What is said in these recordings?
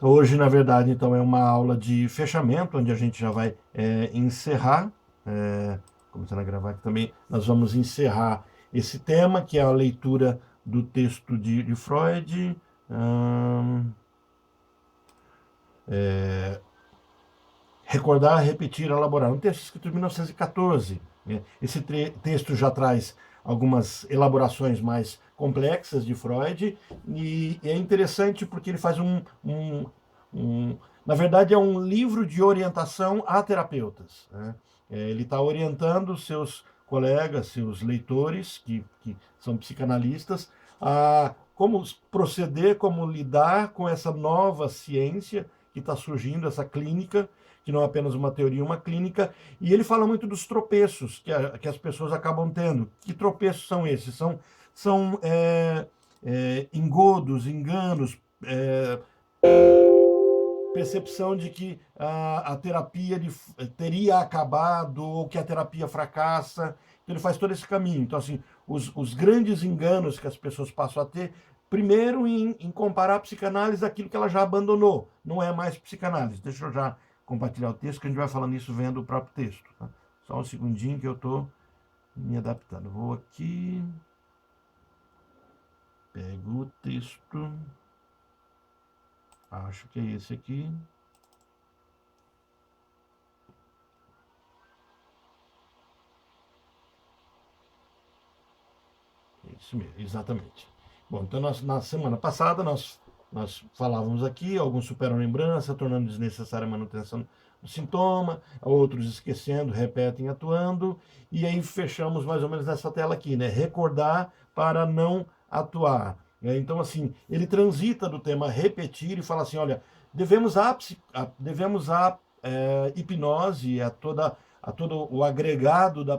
Hoje, na verdade, então, é uma aula de fechamento, onde a gente já vai encerrar, começando a gravar aqui também, nós vamos encerrar esse tema, que é a leitura do texto de Freud. hum, Recordar, repetir, elaborar. Um texto escrito em 1914. Né? Esse texto já traz algumas elaborações mais complexas de Freud, e é interessante porque ele faz um na verdade, é um livro de orientação a terapeutas. Né? Ele está orientando seus colegas, seus leitores, que são psicanalistas, a como proceder, como lidar com essa nova ciência que está surgindo, essa clínica, que não é apenas uma teoria, uma clínica, e ele fala muito dos tropeços que as pessoas acabam tendo. Que tropeços são esses? São engodos, enganos, percepção de que a terapia teria acabado ou que a terapia fracassa. Então, ele faz todo esse caminho. Então, assim, os grandes enganos que as pessoas passam a ter, primeiro em comparar a psicanálise daquilo que ela já abandonou. Não é mais psicanálise. Deixa eu já compartilhar o texto, que a gente vai falando isso vendo o próprio texto. Tá? Só um segundinho que eu estou me adaptando. Vou aqui, pego o texto, acho que é esse aqui. Isso mesmo, exatamente. Bom, então na semana passada nós falávamos aqui, alguns superam lembrança, tornando desnecessária a manutenção do sintoma, outros esquecendo, repetem, atuando, e aí fechamos mais ou menos nessa tela aqui, né? Recordar para não atuar. Então, assim, ele transita do tema repetir e fala assim, olha, devemos a hipnose, a todo o agregado da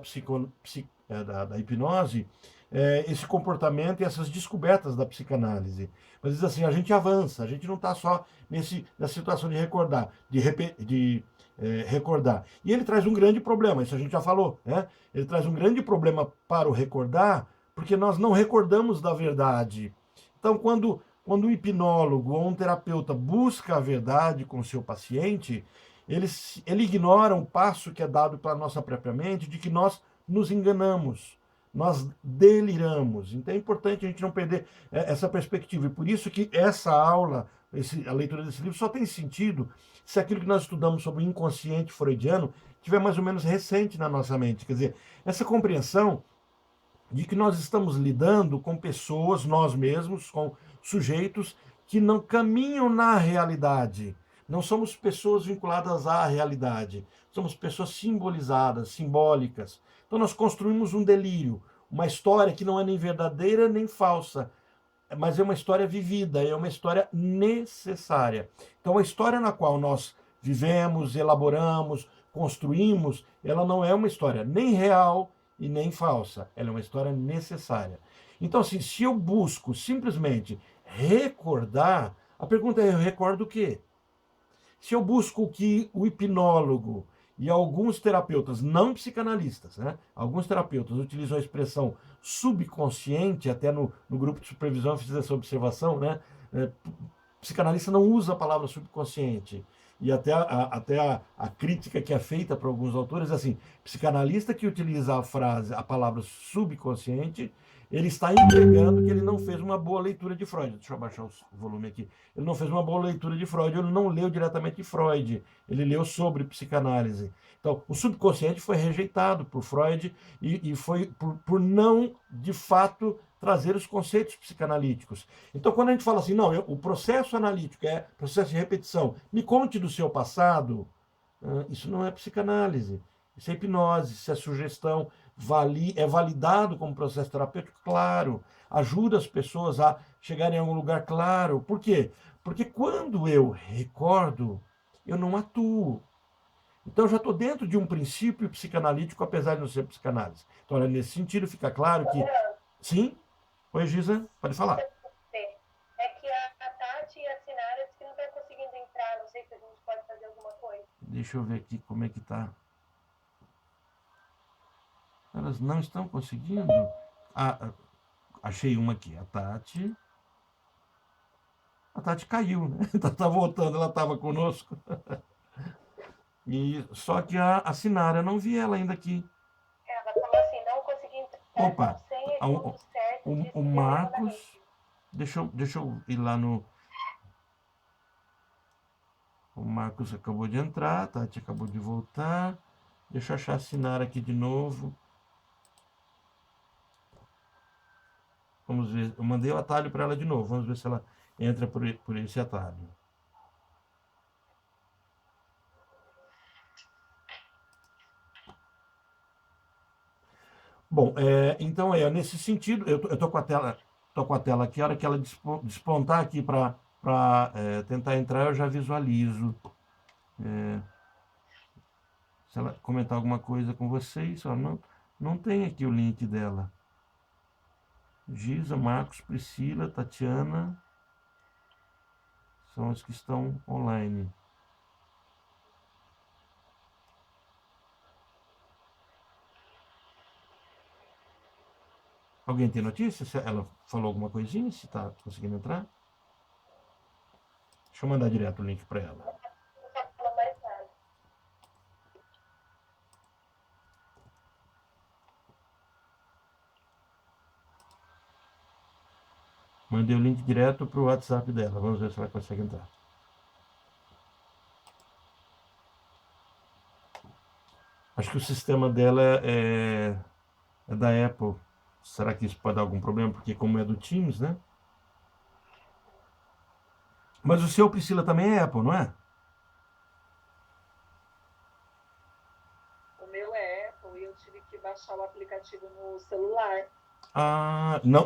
hipnose, esse comportamento e essas descobertas da psicanálise. Mas diz assim, a gente avança, a gente não está só nessa situação de recordar, recordar. E ele traz um grande problema, isso a gente já falou, né? Ele traz um grande problema para o recordar, porque nós não recordamos da verdade. Então, quando um hipnólogo ou um terapeuta busca a verdade com o seu paciente, ele ignora um passo que é dado para a nossa própria mente de que nós nos enganamos, nós deliramos. Então é importante a gente não perder essa perspectiva. E por isso que essa aula, a leitura desse livro, só tem sentido se aquilo que nós estudamos sobre o inconsciente freudiano tiver mais ou menos recente na nossa mente. Quer dizer, essa compreensão de que nós estamos lidando com pessoas, nós mesmos, com sujeitos que não caminham na realidade. Não somos pessoas vinculadas à realidade. Somos pessoas simbolizadas, simbólicas. Então nós construímos um delírio, uma história que não é nem verdadeira nem falsa, mas é uma história vivida, é uma história necessária. Então a história na qual nós vivemos, elaboramos, construímos, ela não é uma história nem real e nem falsa, ela é uma história necessária. Então, assim, se eu busco simplesmente recordar, a pergunta é: eu recordo o quê? Se eu busco que o hipnólogo e alguns terapeutas, não psicanalistas, né? Alguns terapeutas utilizam a expressão subconsciente, até no grupo de supervisão eu fiz essa observação, né? É, Psicanalista não usa a palavra subconsciente. E até a crítica que é feita para alguns autores é assim: psicanalista que utiliza a palavra subconsciente, ele está entregando que ele não fez uma boa leitura de Freud. Deixa eu abaixar o volume aqui. Ele não fez uma boa leitura de Freud, ele não leu diretamente de Freud, ele leu sobre psicanálise. Então, o subconsciente foi rejeitado por Freud e foi por não, de fato, trazer os conceitos psicanalíticos. Então, quando a gente fala assim, não, o processo analítico é processo de repetição, me conte do seu passado, isso não é psicanálise, isso é hipnose, isso é sugestão, é validado como processo terapêutico, claro, ajuda as pessoas a chegarem a um lugar claro. Por quê? Porque quando eu recordo, eu não atuo. Então, eu já estou dentro de um princípio psicanalítico, apesar de não ser psicanálise. Então, olha, nesse sentido, fica claro que, sim, oi, Giza, pode falar. É que a Tati e a Sinara disse que não está conseguindo entrar. Não sei se a gente pode fazer alguma coisa. Deixa eu ver aqui como é que tá. Elas não estão conseguindo. Ah, achei uma aqui, a Tati. A Tati caiu, né? Então tá voltando, ela estava conosco. E só que a Sinara, não vi ela ainda aqui. Ela falou assim, não consegui entrar com Opa, senha e o, tudo certo, o, disse o que deu erro na Marcos, rede. deixa eu ir lá no. O Marcos acabou de entrar, a Tati acabou de voltar. Deixa eu achar a Sinara aqui de novo. Vamos ver. Eu mandei o atalho para ela de novo. Vamos ver se ela entra por esse atalho. Bom, então nesse sentido, eu tô com a tela aqui, a hora que ela despontar aqui para tentar entrar, eu já visualizo. Se ela comentar alguma coisa com vocês, ó, não tem aqui o link dela. Giza, Marcos, Priscila, Tatiana, são os que estão online. Alguém tem notícia? Se ela falou alguma coisinha? Se está conseguindo entrar? Deixa eu mandar direto o link para ela. Não falou mais nada. Mandei o link direto para o WhatsApp dela. Vamos ver se ela consegue entrar. Acho que o sistema dela é da Apple. Será que isso pode dar algum problema? Porque como é do Teams, né? Mas o seu, Priscila, também é Apple, não é? O meu é Apple e eu tive que baixar o aplicativo no celular. Ah, não,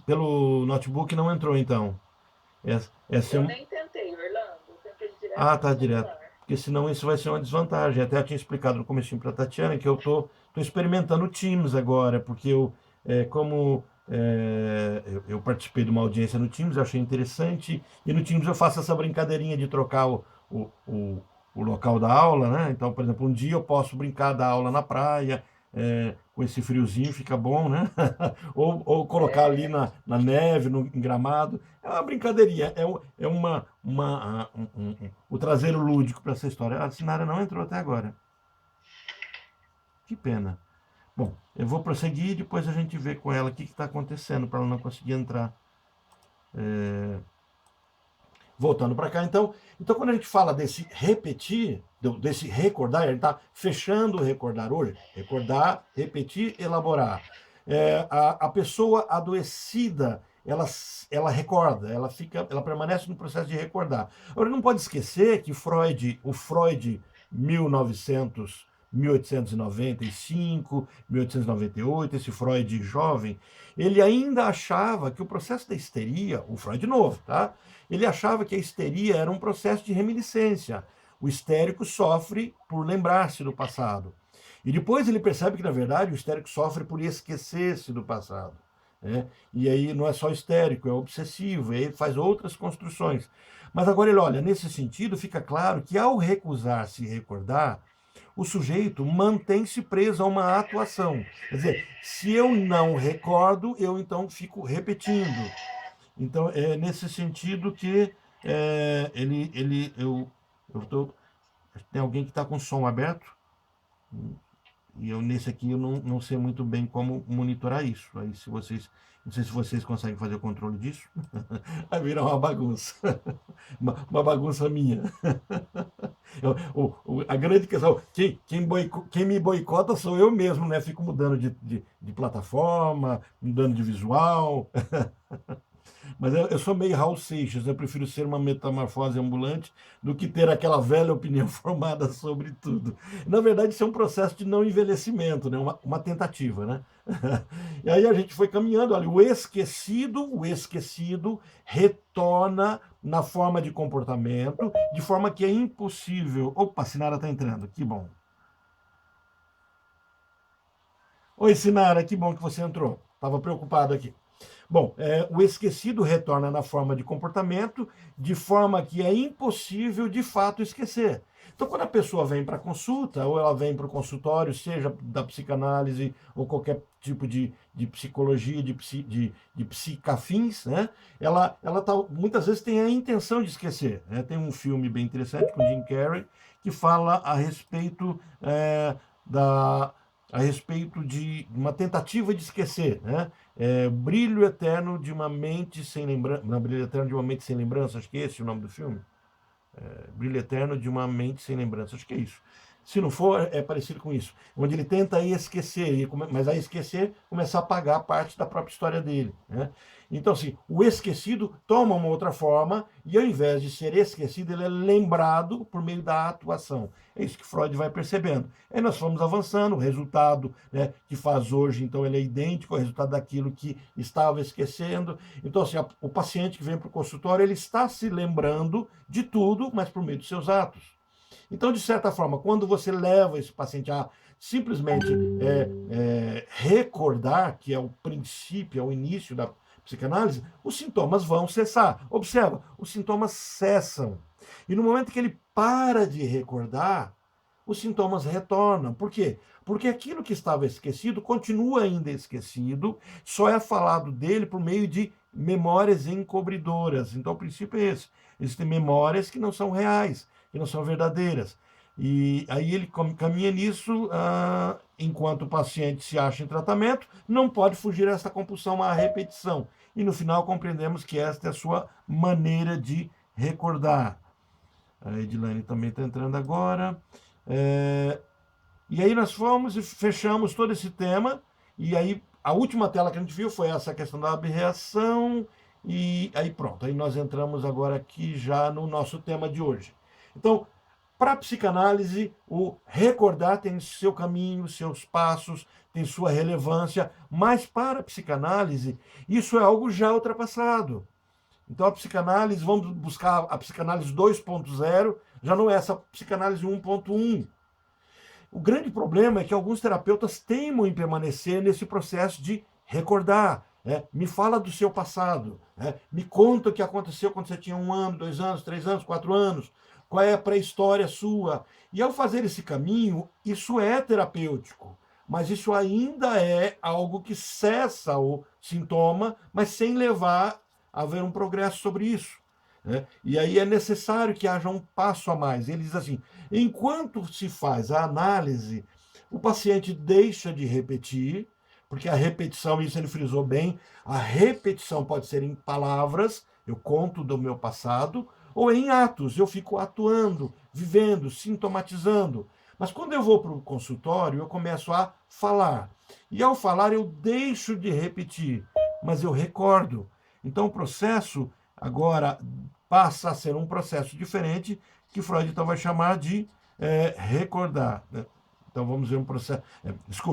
pelo notebook não entrou, então. Essa é Eu um... nem tentei, Orlando. Eu tentei direto Ah, no tá direto. celular. Porque senão isso vai ser uma desvantagem. Até eu tinha explicado no começo para a Tatiana que eu tô experimentando o Teams agora, porque eu participei de uma audiência no Teams, eu achei interessante, e no Teams eu faço essa brincadeirinha de trocar o, o, o local da aula, né? Então, por exemplo, um dia eu posso brincar da aula na praia, com esse friozinho fica bom, né? ou colocar ali É, na neve, no em gramado. É uma brincadeirinha, o traseiro lúdico para essa história. A Sinara não entrou até agora. Que pena. Bom, eu vou prosseguir e depois a gente vê com ela o que está acontecendo para ela não conseguir entrar. Voltando para cá, então, quando a gente fala desse repetir, desse recordar, a gente está fechando o recordar hoje. Recordar, repetir, elaborar. A pessoa adoecida, ela recorda, ela permanece no processo de recordar. Agora, não pode esquecer que o Freud 1900, 1895, 1898, esse Freud jovem, ele ainda achava que o processo da histeria, o Freud novo, tá? Ele achava que a histeria era um processo de reminiscência. O histérico sofre por lembrar-se do passado. E depois ele percebe que, na verdade, o histérico sofre por esquecer-se do passado. Né? E aí não é só histérico, é obsessivo, e aí ele faz outras construções. Mas agora ele olha, nesse sentido, fica claro que ao recusar-se recordar, o sujeito mantém-se preso a uma atuação. Quer dizer, se eu não recordo, eu então fico repetindo. Então, é nesse sentido que eu tô, tem alguém que está com o som aberto, e nesse aqui eu não sei muito bem como monitorar isso. Aí, se vocês, não sei se vocês conseguem fazer o controle disso, vai virar uma bagunça, uma bagunça minha. A grande questão, quem me boicota sou eu mesmo, né? Fico mudando de plataforma, mudando de visual. Mas eu sou meio Raul Seixas, eu prefiro ser uma metamorfose ambulante do que ter aquela velha opinião formada sobre tudo. Na verdade, isso é um processo de não envelhecimento, né? Uma tentativa, né? E aí a gente foi caminhando, olha, o esquecido retorna na forma de comportamento, de forma que é impossível. Opa, a Sinara está entrando, que bom. Oi, Sinara, que bom que você entrou. Estava preocupado aqui. Bom, o esquecido retorna na forma de comportamento, de forma que é impossível de fato esquecer. Então, quando a pessoa vem para a consulta, ou ela vem para o consultório, seja da psicanálise ou qualquer tipo de psicologia, de psicafins, né? Muitas vezes tem a intenção de esquecer. Né? Tem um filme bem interessante com Jim Carrey que fala a respeito da a respeito de uma tentativa de esquecer, né? Brilho Eterno de uma Mente Sem Lembrança. Não, Brilho Eterno de uma Mente Sem Lembrança, acho que é esse o nome do filme. Brilho Eterno de uma Mente Sem Lembrança, acho que é isso. Se não for, é parecido com isso. Onde ele tenta aí esquecer, mas aí esquecer, começar a apagar parte da própria história dele. Né? Então, assim, o esquecido toma uma outra forma e, ao invés de ser esquecido, ele é lembrado por meio da atuação. É isso que Freud vai percebendo. Aí nós fomos avançando, o resultado, né, que faz hoje, então, ele é idêntico ao resultado daquilo que estava esquecendo. Então, assim, o paciente que vem para o consultório, ele está se lembrando de tudo, mas por meio dos seus atos. Então, de certa forma, quando você leva esse paciente a simplesmente recordar, que é o princípio, é o início da psicanálise, os sintomas vão cessar. Observa, os sintomas cessam. E no momento que ele para de recordar, os sintomas retornam. Por quê? Porque aquilo que estava esquecido continua ainda esquecido, só é falado dele por meio de memórias encobridoras. Então, o princípio é esse. Existem memórias que não são reais, que não são verdadeiras. E aí ele caminha nisso, enquanto o paciente se acha em tratamento, não pode fugir dessa compulsão à repetição. E no final compreendemos que esta é a sua maneira de recordar. A Edilane também está entrando agora. E aí nós fomos e fechamos todo esse tema. E aí a última tela que a gente viu foi essa questão da abreação. E aí pronto, aí nós entramos agora aqui já no nosso tema de hoje. Então, para a psicanálise, o recordar tem seu caminho, seus passos, tem sua relevância, mas para a psicanálise, isso é algo já ultrapassado. Então, a psicanálise, vamos buscar a psicanálise 2.0, já não é essa psicanálise 1.1. O grande problema é que alguns terapeutas teimam em permanecer nesse processo de recordar. Me fala do seu passado, me conta o que aconteceu quando você tinha 1 ano, 2 anos, 3 anos, 4 anos, qual é a pré-história sua. E ao fazer esse caminho, isso é terapêutico, mas isso ainda é algo que cessa o sintoma, mas sem levar a haver um progresso sobre isso. E aí é necessário que haja um passo a mais. Ele diz assim, enquanto se faz a análise, o paciente deixa de repetir, porque a repetição, isso ele frisou bem, a repetição pode ser em palavras, eu conto do meu passado, ou em atos, eu fico atuando, vivendo, sintomatizando. Mas quando eu vou para o consultório, eu começo a falar. E ao falar, eu deixo de repetir, mas eu recordo. Então o processo agora passa a ser um processo diferente, que Freud então vai chamar de recordar. Então vamos ver um processo.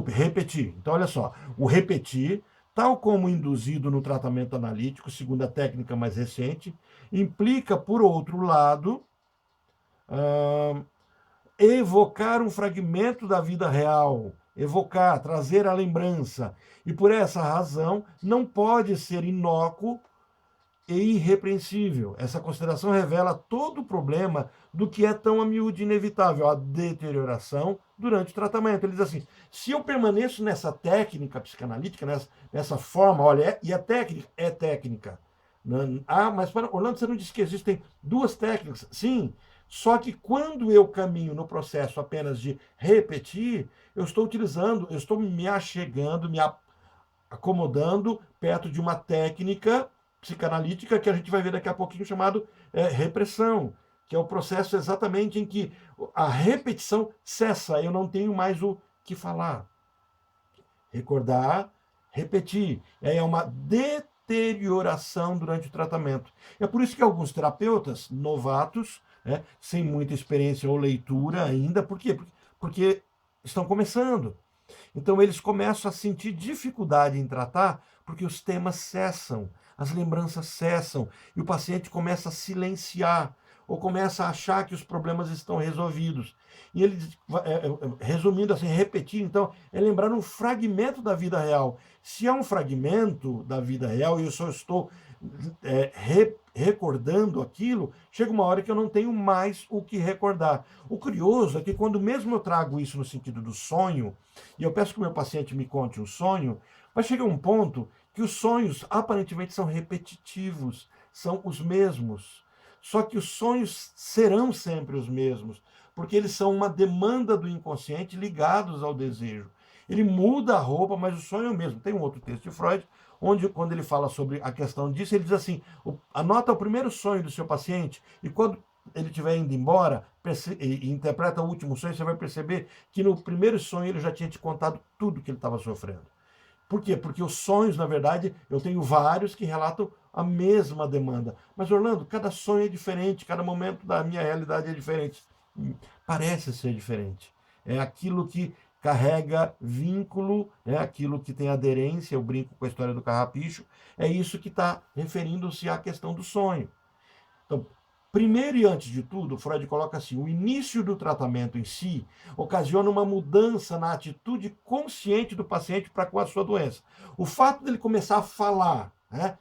Repetir. Então, olha só, o repetir, tal como induzido no tratamento analítico, segundo a técnica mais recente, implica, por outro lado, evocar um fragmento da vida real, evocar, trazer a lembrança. E por essa razão, não pode ser inócuo e irrepreensível. Essa consideração revela todo o problema do que é tão a miúde inevitável, a deterioração durante o tratamento. Ele diz assim, se eu permaneço nessa técnica psicanalítica, nessa forma, olha, e a técnica é técnica. Mas Orlando, você não disse que existem 2 técnicas? Sim, só que quando eu caminho no processo apenas de repetir, eu estou me achegando, me acomodando perto de uma técnica psicanalítica que a gente vai ver daqui a pouquinho chamado repressão, que é o processo exatamente em que a repetição cessa, eu não tenho mais o que falar. Recordar, repetir. É uma deterioração durante o tratamento. É por isso que alguns terapeutas novatos, sem muita experiência ou leitura ainda, por quê? Porque estão começando. Então eles começam a sentir dificuldade em tratar porque os temas cessam, as lembranças cessam e o paciente começa a silenciar. ou começa a achar que os problemas estão resolvidos. E ele, resumindo assim, repetir, então, é lembrar um fragmento da vida real. Se é um fragmento da vida real e eu só estou recordando aquilo, chega uma hora que eu não tenho mais o que recordar. O curioso é que quando mesmo eu trago isso no sentido do sonho, e eu peço que o meu paciente me conte um sonho, vai chegar um ponto que os sonhos aparentemente são repetitivos, são os mesmos. Só que os sonhos serão sempre os mesmos, porque eles são uma demanda do inconsciente ligados ao desejo. Ele muda a roupa, mas o sonho é o mesmo. Tem um outro texto de Freud, onde, quando ele fala sobre a questão disso, ele diz assim, anota o primeiro sonho do seu paciente, e quando ele estiver indo embora, e interpreta o último sonho, você vai perceber que no primeiro sonho ele já tinha te contado tudo que ele estava sofrendo. Por quê? Porque os sonhos, na verdade, eu tenho vários que relatam a mesma demanda. Mas, Orlando, cada sonho é diferente, cada momento da minha realidade é diferente. Parece ser diferente. É aquilo que carrega vínculo, é aquilo que tem aderência, eu brinco com a história do carrapicho, é isso que está referindo-se à questão do sonho. Então, primeiro e antes de tudo, Freud coloca assim, o início do tratamento em si ocasiona uma mudança na atitude consciente do paciente para com a sua doença. O fato dele começar a falar, né,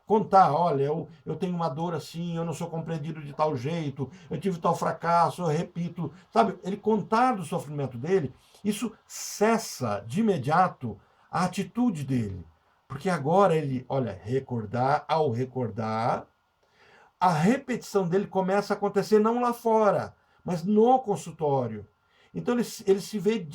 contar, olha, eu tenho uma dor assim, eu não sou compreendido de tal jeito, eu tive tal fracasso, eu repito, sabe? Ele contar do sofrimento dele, isso cessa de imediato a atitude dele. Porque agora ele, olha, ao recordar, a repetição dele começa a acontecer não lá fora, mas no consultório. Então ele se vê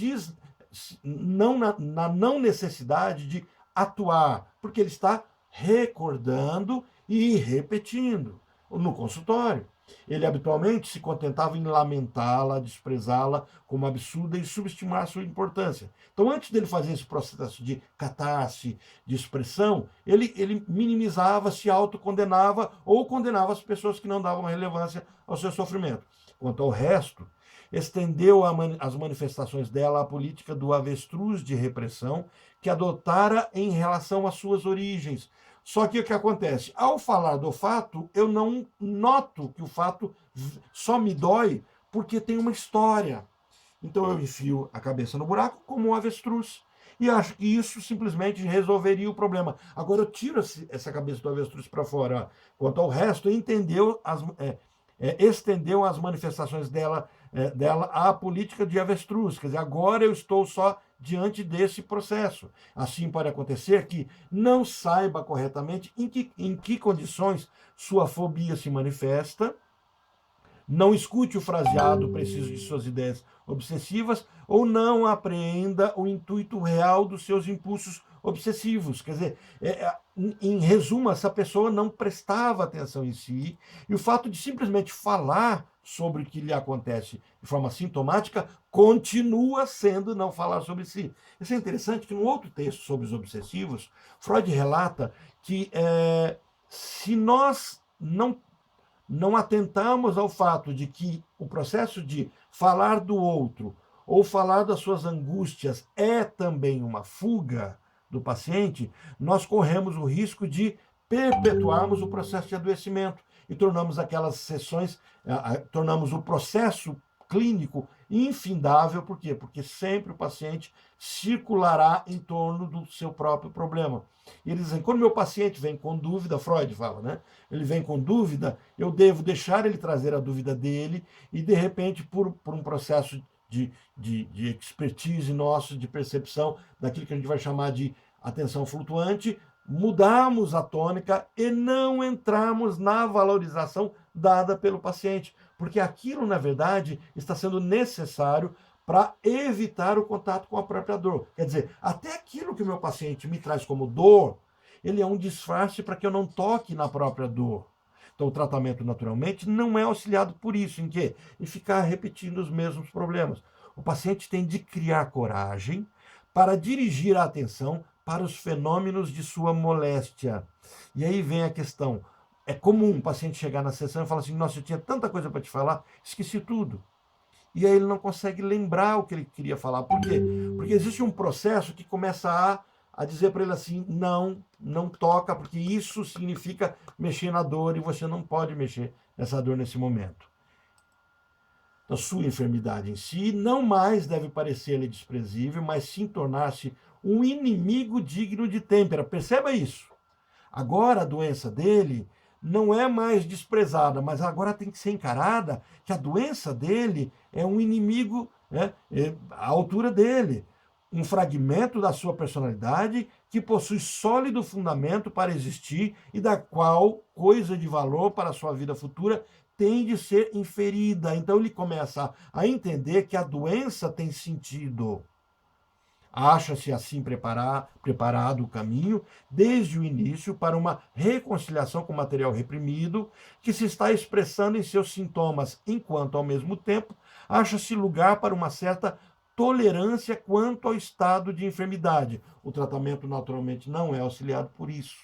na não necessidade de atuar, porque ele está recordando e repetindo no consultório. Ele habitualmente se contentava em lamentá-la, desprezá-la como absurda e subestimar sua importância. Então, antes dele fazer esse processo de catarse, de expressão, ele minimizava, se autocondenava ou condenava as pessoas que não davam relevância ao seu sofrimento. Quanto ao resto, estendeu as manifestações dela à política do avestruz de repressão que adotara em relação às suas origens. Só que o que acontece? Ao falar do fato, eu não noto que o fato só me dói porque tem uma história. Então eu enfio a cabeça no buraco como um avestruz. E acho que isso simplesmente resolveria o problema. Agora eu tiro essa cabeça do avestruz para fora. Quanto ao resto, estendeu as manifestações dela à política de avestruz. Quer dizer, agora eu estou só diante desse processo. Assim pode acontecer que não saiba corretamente em que condições sua fobia se manifesta, não escute o fraseado preciso de suas ideias obsessivas ou não apreenda o intuito real dos seus impulsos obsessivos. Quer dizer, em resumo, essa pessoa não prestava atenção em si e o fato de simplesmente falar sobre o que lhe acontece de forma sintomática continua sendo não falar sobre si. Isso é interessante que no outro texto sobre os obsessivos, Freud relata que se nós não atentamos ao fato de que o processo de falar do outro ou falar das suas angústias é também uma fuga do paciente, nós corremos o risco de perpetuarmos o processo de adoecimento e tornamos aquelas sessões, tornamos o processo clínico infindável. Por quê? Porque sempre o paciente circulará em torno do seu próprio problema. E eles dizem, quando meu paciente vem com dúvida, Freud fala, né? Ele vem com dúvida, eu devo deixar ele trazer a dúvida dele e, de repente, por um processo de expertise nosso, de percepção, daquilo que a gente vai chamar de atenção flutuante, mudarmos a tônica e não entrarmos na valorização dada pelo paciente, porque aquilo, na verdade, está sendo necessário para evitar o contato com a própria dor. Quer dizer, até aquilo que o meu paciente me traz como dor, ele é um disfarce para que eu não toque na própria dor. Então, o tratamento, naturalmente, não é auxiliado por isso. Em quê? Em ficar repetindo os mesmos problemas. O paciente tem de criar coragem para dirigir a atenção para os fenômenos de sua moléstia. E aí vem a questão. É comum um paciente chegar na sessão e falar assim, nossa, eu tinha tanta coisa para te falar, esqueci tudo. E aí ele não consegue lembrar o que ele queria falar. Por quê? Porque existe um processo que começa a dizer para ele assim, não toca, porque isso significa mexer na dor e você não pode mexer essa dor nesse momento. A sua enfermidade em si não mais deve parecer-lhe desprezível, mas sim tornar-se um inimigo digno de têmpera. Perceba isso. Agora a doença dele não é mais desprezada, mas agora tem que ser encarada que a doença dele é um inimigo, né, à altura dele. Um fragmento da sua personalidade que possui sólido fundamento para existir e da qual coisa de valor para a sua vida futura tem de ser inferida. Então ele começa a entender que a doença tem sentido. Acha-se assim preparado o caminho, desde o início, para uma reconciliação com o material reprimido, que se está expressando em seus sintomas, enquanto, ao mesmo tempo, acha-se lugar para uma certa tolerância quanto ao estado de enfermidade. O tratamento, naturalmente, não é auxiliado por isso.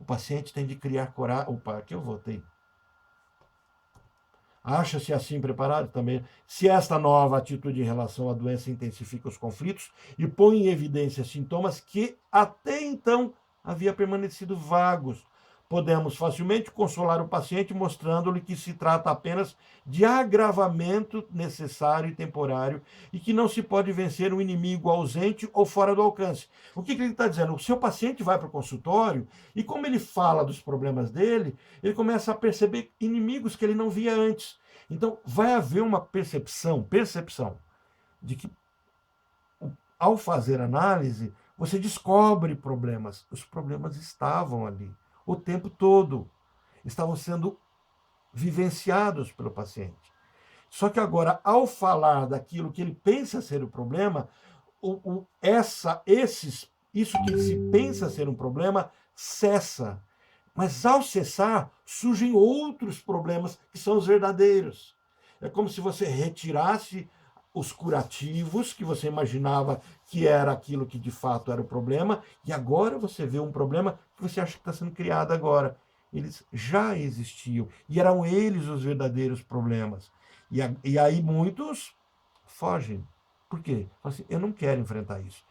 O paciente tem de criar coragem. Opa, aqui eu voltei. Acha-se assim preparado também. Se esta nova atitude em relação à doença intensifica os conflitos e põe em evidência sintomas que até então havia permanecido vagos, podemos facilmente consolar o paciente mostrando-lhe que se trata apenas de agravamento necessário e temporário e que não se pode vencer um inimigo ausente ou fora do alcance. O que ele está dizendo? O seu paciente vai para o consultório e, como ele fala dos problemas dele, ele começa a perceber inimigos que ele não via antes. Então, vai haver uma percepção de que, ao fazer análise, você descobre problemas. Os problemas estavam ali o tempo todo. Estavam sendo vivenciados pelo paciente. Só que agora, ao falar daquilo que ele pensa ser o problema, isso que se pensa ser um problema cessa. Mas ao cessar, surgem outros problemas que são os verdadeiros. É como se você retirasse os curativos que você imaginava que era aquilo que de fato era o problema, e agora você vê um problema que você acha que está sendo criado agora. Eles já existiam, e eram eles os verdadeiros problemas. E aí muitos fogem. Por quê? Assim, eu não quero enfrentar isso.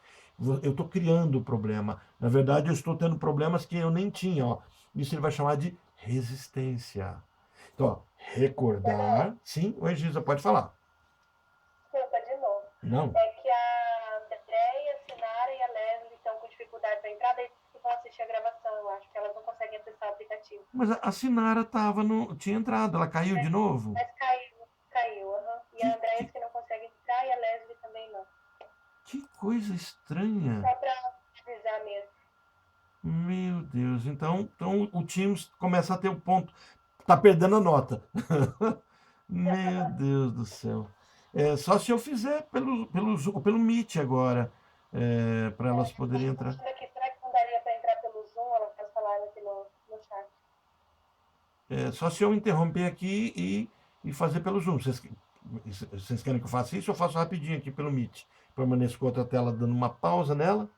Eu estou criando o problema. Na verdade, eu estou tendo problemas que eu nem tinha. Ó. Isso ele vai chamar de resistência. Então, ó, recordar... Sim, o Egisa pode falar. Desculpa, de novo. Não. É que a Andréia, a Sinara e a Leslie estão com dificuldade para entrar, daí vão assistir a gravação, eu acho que elas não conseguem acessar o aplicativo. Mas a Sinara tinha entrado, ela caiu de novo? Mas caiu. E a Andréia que não consegue entrar e a Leslie também não. Que coisa estranha. Só para avisar mesmo. Meu Deus, então o Teams começa a ter um ponto. Tá perdendo a nota. Meu Deus do céu. Só se eu fizer pelo Meet agora, para elas poderem entrar. Será que não daria para entrar pelo Zoom? Elas falaram aqui no chat. Só se eu interromper aqui e fazer pelo Zoom. Vocês querem que eu faça isso? Eu faço rapidinho aqui pelo Meet. Permaneço com outra tela dando uma pausa nela.